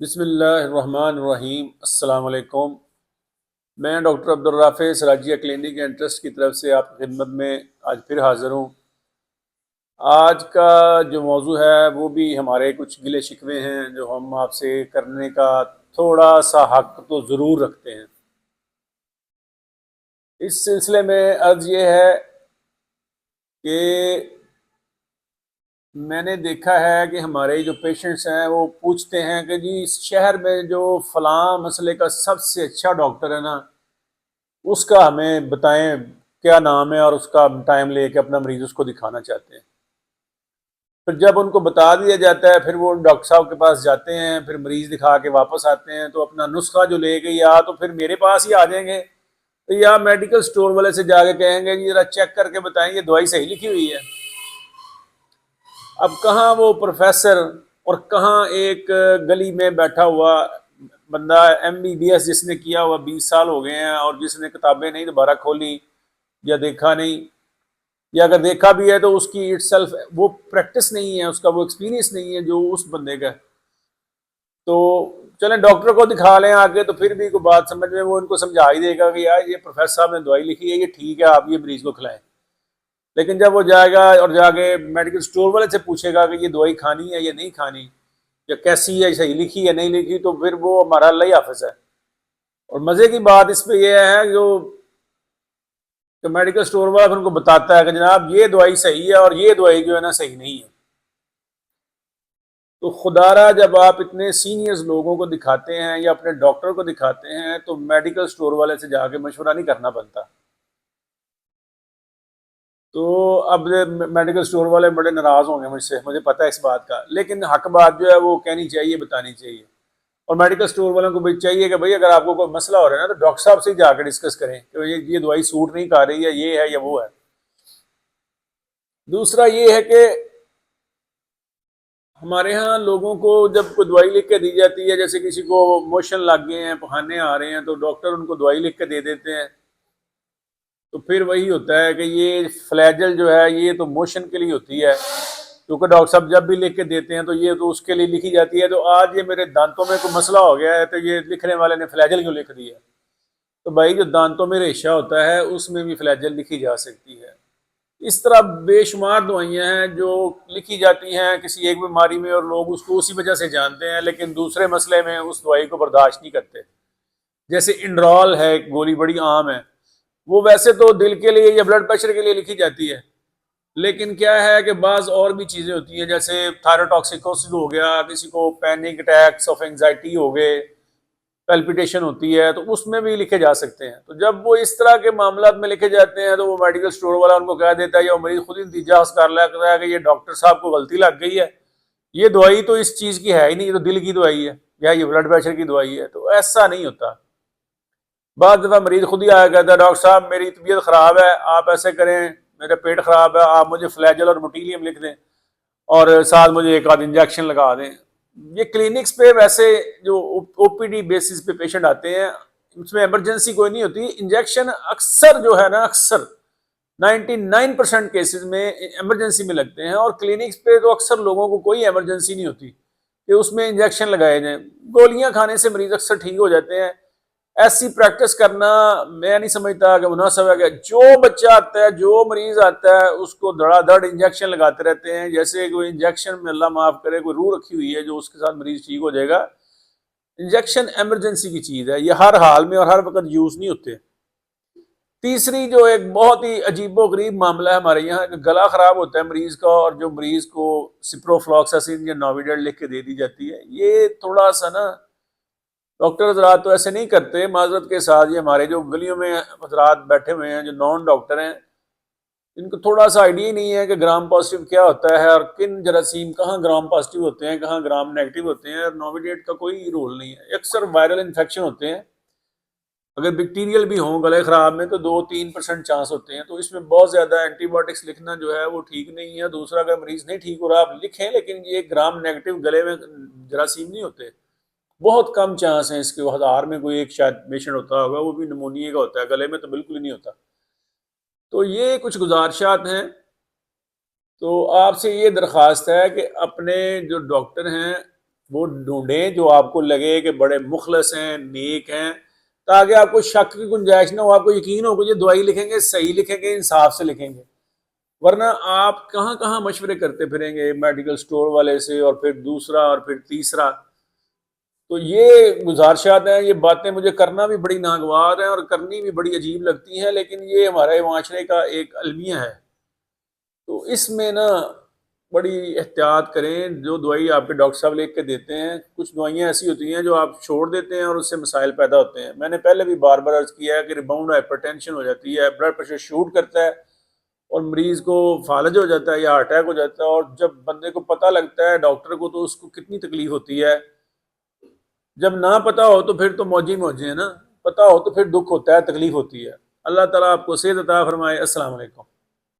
बिस्मिल्लाहिर्रहमानिर्रहीम। अस्सलाम वालेकुम। मैं doctor Abdul Rafi Sirajia clinic and trust की तरफ से आपकी खिदमत में आज फिर हाज़िर हूँ। आज का जो मौजू है वो भी हमारे कुछ गिले शिकवे हैं जो हम आपसे करने का थोड़ा सा हक तो ज़रूर रखते हैं। इस सिलसिले में अर्ज़ ये है कि मैंने देखा है कि हमारे जो पेशेंट्स हैं वो पूछते हैं कि जी इस शहर में जो फ़लाँ मसले का सबसे अच्छा डॉक्टर है ना, उसका हमें बताएं क्या नाम है और उसका टाइम लेके अपना मरीज उसको दिखाना चाहते हैं। फिर जब उनको बता दिया जाता है फिर वो डॉक्टर साहब के पास जाते हैं, फिर मरीज दिखा के वापस आते हैं तो अपना नुस्खा जो लेके या तो फिर मेरे पास ही आ जाएंगे तो या मेडिकल स्टोर वाले से जाके कहेंगे जी जरा चेक करके बताएं ये दवाई सही लिखी हुई है। अब कहाँ वो प्रोफेसर और कहाँ एक गली में बैठा हुआ बंदा MBBS जिसने किया हुआ 20 साल हो गए हैं और जिसने किताबें नहीं दोबारा खोली या देखा नहीं, या अगर देखा भी है तो उसकी इटसेल्फ वो प्रैक्टिस नहीं है, उसका वो एक्सपीरियंस नहीं है जो उस बंदे का। तो चलें डॉक्टर को दिखा लें आगे तो फिर भी कोई बात समझ में वो इनको समझा ही देगा कि यार ये प्रोफेसर साहब ने दवाई लिखी है, ये ठीक है, आप ये मरीज को खिलाएं। लेकिन जब वो जाएगा और जाके मेडिकल स्टोर वाले से पूछेगा कि ये दवाई खानी है या नहीं खानी, या कैसी है, सही लिखी है नहीं लिखी, तो फिर वो हमारा अल्लाह ही हाफिज है। और मज़े की बात इस पे ये है जो तो मेडिकल स्टोर वाला फिर उनको बताता है कि जनाब ये दवाई सही है और ये दवाई जो है ना सही नहीं है। तो खुदारा जब आप इतने सीनियर्स लोगों को दिखाते हैं या अपने डॉक्टर को दिखाते हैं तो मेडिकल स्टोर वाले से जाके मशवरा नहीं करना बनता। तो अब मेडिकल स्टोर वाले बड़े नाराज होंगे मुझसे, मुझे पता है इस बात का, लेकिन हक बात जो है वो कहनी चाहिए, बतानी चाहिए। और मेडिकल स्टोर वालों को भी चाहिए कि भाई अगर आपको कोई मसला हो रहा है ना तो डॉक्टर साहब से जाकर डिस्कस करें कि ये दवाई सूट नहीं कर रही है, ये है या वो है। दूसरा ये है कि हमारे यहाँ लोगों को जब कोई दवाई लिख के दी जाती है, जैसे किसी को मोशन लग गए हैं, पखाने आ रहे हैं, तो डॉक्टर उनको दवाई लिख के दे देते हैं। तो फिर वही होता है कि ये फ्लैजल जो है ये तो मोशन के लिए होती है, क्योंकि डॉक्टर साहब जब भी लिख के देते हैं तो ये तो उसके लिए लिखी जाती है। तो आज ये मेरे दांतों में कोई मसला हो गया है तो ये लिखने वाले ने फ्लैजल क्यों लिख दिया। तो भाई जो दांतों में रेशा होता है उसमें भी फ्लैजल लिखी जा सकती है। इस तरह बेशुमार दवाइयाँ हैं जो लिखी जाती हैं किसी एक बीमारी में और लोग उसको उसी वजह से जानते हैं, लेकिन दूसरे मसले में उस दवाई को बर्दाश्त नहीं करते। जैसे इंड्रॉल है, एक गोली बड़ी आम है, वो वैसे तो दिल के लिए या ब्लड प्रेशर के लिए लिखी जाती है, लेकिन क्या है कि बाज़ और भी चीज़ें होती हैं, जैसे थायरोटॉक्सिकोसिस हो गया, किसी को पैनिक अटैक्स ऑफ एंजाइटी हो गए, पैल्पिटेशन होती है, तो उसमें भी लिखे जा सकते हैं। तो जब वो इस तरह के मामला में लिखे जाते हैं तो वो मेडिकल स्टोर वाला उनको कह देता है या मरीज खुद ही नतीजा कर लेता है कि ये डॉक्टर साहब को गलती लग गई है, ये दवाई तो इस चीज़ की है ही नहीं, ये तो दिल की दवाई है या ये ब्लड प्रेशर की दवाई है। तो ऐसा नहीं होता। बाद दफ़ा मरीज खुद ही आया कहता है डॉक्टर साहब मेरी तबीयत ख़राब है, आप ऐसे करें, मेरा पेट ख़राब है, आप मुझे फ्लैजल और बुटीलियम लिख दें और साथ मुझे एक आध इंजेक्शन लगा दें। ये क्लिनिक्स पे वैसे जो OPD बेसिस पे पेशेंट आते हैं उसमें इमरजेंसी कोई नहीं होती। इंजेक्शन अक्सर जो है ना, अक्सर 99% केसेस में इमरजेंसी में लगते हैं, और क्लिनिक्स पे तो अक्सर लोगों को कोई इमरजेंसी नहीं होती कि उसमें इंजेक्शन लगाए जाएं। गोलियां खाने से मरीज अक्सर ठीक हो जाते हैं। ऐसी प्रैक्टिस करना मैं नहीं समझता कि मुनासिब है। जो बच्चा आता है, जो मरीज आता है, उसको धड़ाधड़ इंजेक्शन लगाते रहते हैं, जैसे कोई इंजेक्शन में अल्लाह माफ करे कोई रूह रखी हुई है जो उसके साथ मरीज ठीक हो जाएगा। इंजेक्शन इमरजेंसी की चीज़ है, ये हर हाल में और हर वक्त यूज़ नहीं होते। तीसरी जो एक बहुत ही अजीबो गरीब मामला है हमारे यहाँ, गला ख़राब होता है मरीज़ का और जो मरीज़ को सिप्रोफ्लॉक्सासिन या नोविडेल लिख के दे दी जाती है, ये थोड़ा सा ना डॉक्टर हजरात तो ऐसे नहीं करते, माजरत के साथ। ये हमारे जो गलियों में हजरात बैठे हुए हैं जो नॉन डॉक्टर हैं, इनको थोड़ा सा आइडिया ही नहीं है कि ग्राम पॉजिटिव क्या होता है और किन जरासीम कहाँ ग्राम पॉजिटिव होते हैं, कहाँ ग्राम नेगेटिव होते हैं। और नोविडेट का कोई रोल नहीं है, अक्सर वायरल इन्फेक्शन होते हैं। अगर बैक्टीरियल भी हों गले ख़राब में तो 2-3% चांस होते हैं, तो इसमें बहुत ज़्यादा एंटीबायोटिक्स लिखना जो है वो ठीक नहीं है। दूसरा, अगर मरीज़ नहीं ठीक हो रहा आप लिखें, लेकिन ये ग्राम नेगेटिव गले में जरासीम नहीं होते, बहुत कम चांस है इसके। 1000 में कोई एक शायद पेशेंट होता होगा, वो भी नमूनिया का होता है, गले में तो बिल्कुल ही नहीं होता। तो ये कुछ गुजारिशात हैं। तो आपसे ये दरख्वास्त है कि अपने जो डॉक्टर हैं वो ढूंढें जो आपको लगे कि बड़े मुखलस हैं, नेक हैं, ताकि आपको शक की गुंजाइश ना हो, आपको यकीन हो कि ये दवाई लिखेंगे सही लिखेंगे, इंसाफ से लिखेंगे। वरना आप कहाँ कहाँ मशवरे करते फिरेंगे मेडिकल स्टोर वाले से, और फिर दूसरा और फिर तीसरा। तो ये गुजारिशात हैं, ये बातें मुझे करना भी बड़ी नागवार है और करनी भी बड़ी अजीब लगती हैं, लेकिन ये हमारे माशरे का एक अलमिया है। तो इसमें ना बड़ी एहतियात करें। जो दवाई आपके डॉक्टर साहब लिख के देते हैं, कुछ दवाइयाँ ऐसी होती हैं जो आप छोड़ देते हैं और उससे मसाइल पैदा होते हैं। मैंने पहले भी बार बार अर्ज किया है कि रिबाउंड हाइपरटेंशन हो जाती है, ब्लड प्रेशर शूट करता है और मरीज को फालज हो जाता है या अटैक हो जाता है। और जब बंदे को पता लगता है डॉक्टर को, तो उसको कितनी तकलीफ होती है। जब ना पता हो तो फिर तो मौजी मौजे है ना, पता हो तो फिर दुख होता है, तकलीफ होती है। अल्लाह ताला आपको सेहत अता फरमाए। अस्सलाम वालेकुम।